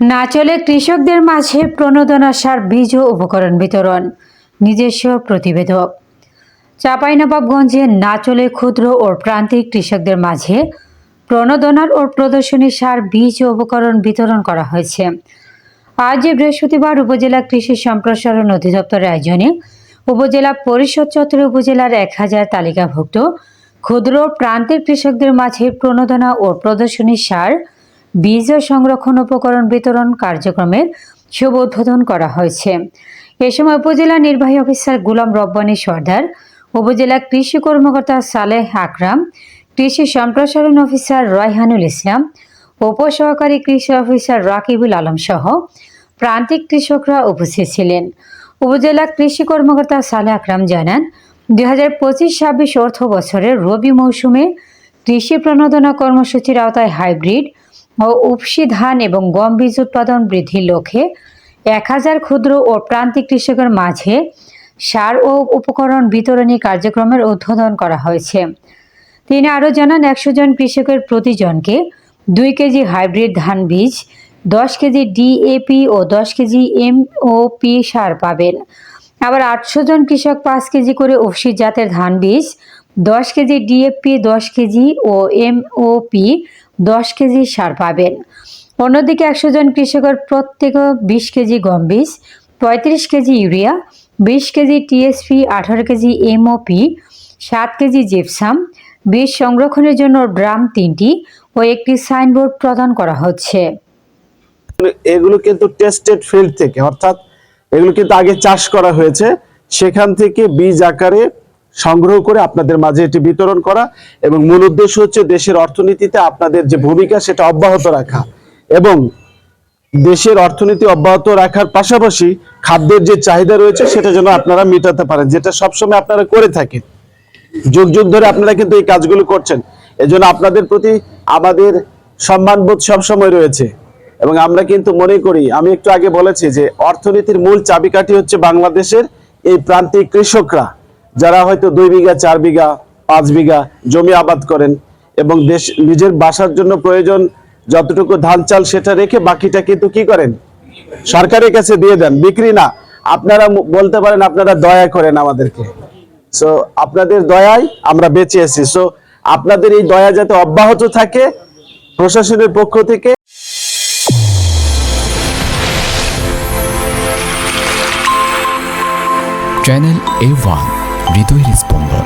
নাচলে কৃষকদের মাঝে প্রণোদনা সার বীজ ও উপকরণ বিতরণ। নিজস্ব প্রতিবেদক। চাঁপাইনবাবগঞ্জে নাচলে ক্ষুদ্র ও প্রান্তিক কৃষকদের মাঝে প্রণোদনার ও প্রদর্শনী সার বীজ ও উপকরণ বিতরণ করা হয়েছে। আজ বৃহস্পতিবার উপজেলা কৃষি সম্প্রসারণ অধিদপ্তরের আয়োজনে উপজেলা পরিষদ চত্বরে উপজেলার 1000 তালিকাভুক্ত ক্ষুদ্র প্রান্তিক কৃষকদের মাঝে প্রণোদনা ও প্রদর্শনী সার বীজ ও সংরক্ষণ উপকরণ বিতরণ কার্যক্রমের শুভ উদ্বোধন করা হয়েছে। এ সময় উপজেলা নির্বাহী অফিসার গোলাম রব্বানী সর্দার, উপজেলা কৃষি কর্মকর্তা সালেহ আকরাম, কৃষি সম্প্রসারণ অফিসার রায়হানুল ইসলাম, উপসহকারী কৃষি অফিসার রাকিবুল আলম সহ প্রান্তিক কৃষকরা উপস্থিত ছিলেন। উপজেলা কৃষি কর্মকর্তা সালেহ আকরাম জানান, 2025-26 অর্থ বছরের রবি মৌসুমে কৃষি প্রণোদনা কর্মসূচির আওতায় হাইব্রিড ও উপসি ধান এবং গম বীজ উৎপাদন বৃদ্ধির লক্ষ্যে 1000 ক্ষুদ্র ও প্রান্তিক কৃষকের মাঝে সার ও উপকরণ বিতরণী কার্যক্রমের উদ্বোধন করা হয়েছে। তিনি আরও জানান, 100 জন কৃষকের প্রতিজনকে 2 কেজি হাইব্রিড ধান বীজ, 10 কেজি ডিএপি ও 10 কেজি এমওপি সার পাবেন। আবার 800 জন কৃষক 5 কেজি করে উপসি জাতের ধান বীজ, 10 কেজি ডিএপি, 10 কেজি ও এমওপি 10 কেজি সার পাবেন। অন্যদিকে 100 জন কৃষকের প্রত্যেক 20 কেজি গম বীজ, 35 KG urea, 20 KG TSP, 18 KG MOP, 7 KG gypsum, বীজ সংরক্ষণের জন্য ড্রাম 3টি ও একটি সাইনবোর্ড প্রদান করা হচ্ছে। এগুলো কিন্তু টেস্টেড ফিল্ড থেকে, অর্থাৎ এগুলো কিন্তু আগে চাষ করা হয়েছে, সেখান থেকে বীজ আকারে সংগ্রহ করে আপনাদের মাঝে এটি বিতরণ করা, এবং মূল উদ্দেশ্য হচ্ছে দেশের অর্থনীতিতে আপনাদের যে ভূমিকা সেটা অব্যাহত রাখা, এবং দেশের অর্থনীতি অব্যাহত রাখার পাশাপাশি খাদ্যের যে চাহিদা রয়েছে সেটা যেন আপনারা মেটাতে পারেন, যেটা সবসময় আপনারা করে থাকেন। যুগ যুগ ধরে আপনারা কিন্তু এই কাজগুলো করছেন। এজন্য আপনাদের প্রতি আমাদের সম্মানবোধ সবসময় রয়েছে, এবং আমরা কিন্তু মনে করি, আমি একটু আগে বলেছি যে অর্থনীতির মূল চাবিকাঠি হচ্ছে বাংলাদেশের এই প্রান্তিক কৃষকরা, যারা হয়তো 2 বিঘা, 4 বিঘা, 5 বিঘা জমি আবাদ করেন এবং নিজের বাসার জন্য প্রয়োজন যতটুকু ধান চাল সেটা রেখে বাকিটা কিন্তু কি করেন, সরকারের কাছে দিয়ে দেন, বিক্রি না। আপনারা বলতে পারেন আপনারা দয়া করেন আমাদেরকে, সো আপনাদের দয়ায় আমরা বেঁচে আছি। সো আপনাদের এই দয়া যাতে অব্যাহত থাকে প্রশাসনের পক্ষ থেকে। চ্যানেল A1 হৃদয়ের স্পন্দন।